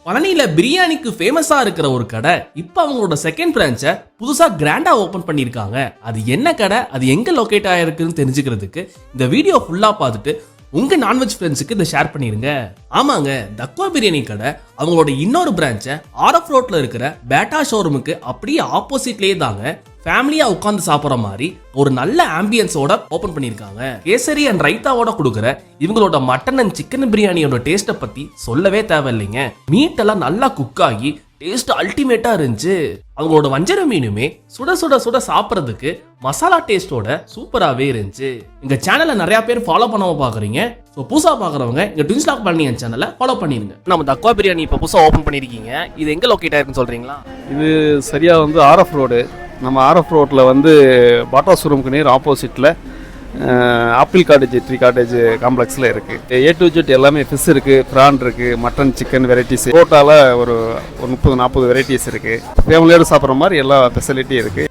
பழனியில பிரியாணிக்கு ஃபேமஸா இருக்கிற ஒரு கடை இப்ப அவங்களோட செகண்ட் பிரான்ச்சை புதுசா கிராண்டா ஓபன் பண்ணிருக்காங்க. அது என்ன கடை, அது எங்க லொகேட் ஆயிருக்குன்னு தெரிஞ்சுக்கிறதுக்கு இந்த வீடியோ ஃபுல்லா பார்த்துட்டு உங்க நான்வெஜ் ஃப்ரெண்ட்ஸுக்கு இதை ஷேர் பண்ணிருங்க. ஆமாங்க, தக்வா பிரியாணி கடை அவங்களோட இன்னொரு பிரான்ச்சை ஆர்எஃப் ரோட்ல இருக்கிற பேட்டா ஷோரூமுக்கு அப்படியே ஆப்போசிட்லயே தாங்க ஃபேமிலியா உட்கார்ந்து சாப்பிட்ற மாதிரி ஒரு நல்ல ஆம்பியன்ஸோட ஓபன் பண்ணிருக்காங்க. கேசரி அண்ட் ரைத்தாவோட கொடுக்குற இவங்களோட மட்டன் அண்ட் சிக்கன் பிரியாணியோட டேஸ்ட்டை பத்தி சொல்லவே தேவையில்லைங்க. மீட் எல்லாம் நல்லா குக் ஆகி டேஸ்ட் அல்டிமேட்டா இருந்துச்சு. அவங்களோட வஞ்சர மீனுமே சுட சுட சுட சாப்பிட்றதுக்கு மசாலா டேஸ்டோட சூப்பராகவே இருந்துச்சு. எங்க சேனலை நிறைய பேர் ஃபாலோ பண்ணாம பாக்குறீங்க. ஸோ புதுசா பாக்குறவங்க எங்க ட்வின்ஸ் லாக் பழனி சேனலை ஃபாலோ பண்ணிருங்க. நம்ம தக்வா பிரியாணி இப்போ புதுசா ஓபன் பண்ணிருக்கீங்க. இது எங்க லொகேட் ஆயிருக்குன்னு சொல்றீங்களா? இது சரியா ஆர்எஃப் ரோடு. நம்ம ஆர்எஃப் ரோட்டில் பாட்டா ஷோரூமுக்கு நேர் ஆப்போசிட்டில் ஆப்பிள் காட்டேஜ் ட்ரீ காட்டேஜ் காம்ப்ளெக்ஸில் இருக்குது. ஏ டு ஜெட் எல்லாமே ஃபிஷ் இருக்குது, ப்ரான் இருக்குது, மட்டன் சிக்கன் வெரைட்டிஸ், டோட்டாலாக ஒரு 30-40 வெரைட்டிஸ் இருக்குது. ஃபேமிலியோடு சாப்பிட்ற மாதிரி எல்லா ஃபெசிலிட்டியும் இருக்குது.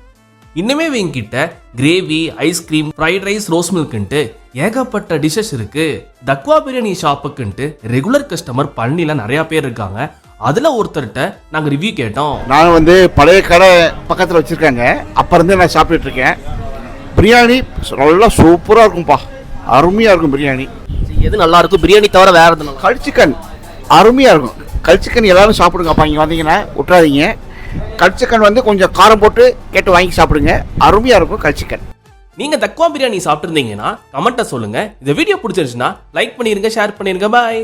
இன்னுமே இவங்கிட்ட gravy, ice cream, fried rice, rose மில்க்ன்ட்டு ஏகப்பட்ட டிஷஸ் இருக்கு. தக்வா பிரியாணி ஷாப்புக்குன்ட்டு ரெகுலர் கஸ்டமர் பழனில நிறைய பேர் இருக்காங்க. அதுல ஒருத்தர்கிட்ட நாங்க ரிவ்யூ கேட்டோம். நான் பழைய கடை பக்கத்தில் வச்சிருக்காங்க, அப்ப இருந்து நான் சாப்பிட்டுட்டு இருக்கேன். பிரியாணி நல்லா சூப்பராக இருக்கும்பா, அருமையாக இருக்கும் பிரியாணி. எது நல்லா இருக்கும் பிரியாணி தவிர வேற எது? கல் சிக்கன் அருமையாக இருக்கும். கல் சிக்கன் எல்லாரும் சாப்பிடுங்கப்பா, இங்கே வந்தீங்கன்னா விட்டுறாதீங்க. கல் சிக்கன் கொஞ்சம் காரம் போட்டு கேட்டு வாங்கி சாப்பிடுங்க, அருமையாக இருக்கும் கல் சிக்கன். நீங்க தக்வா பிரியாணி சாப்பிட்டு இருந்தீங்கன்னா கமெண்ட்டை சொல்லுங்க. இந்த வீடியோ பிடிச்சிருந்துச்சுன்னா லைக் பண்ணிருங்க, ஷேர் பண்ணிருங்க. பாய்.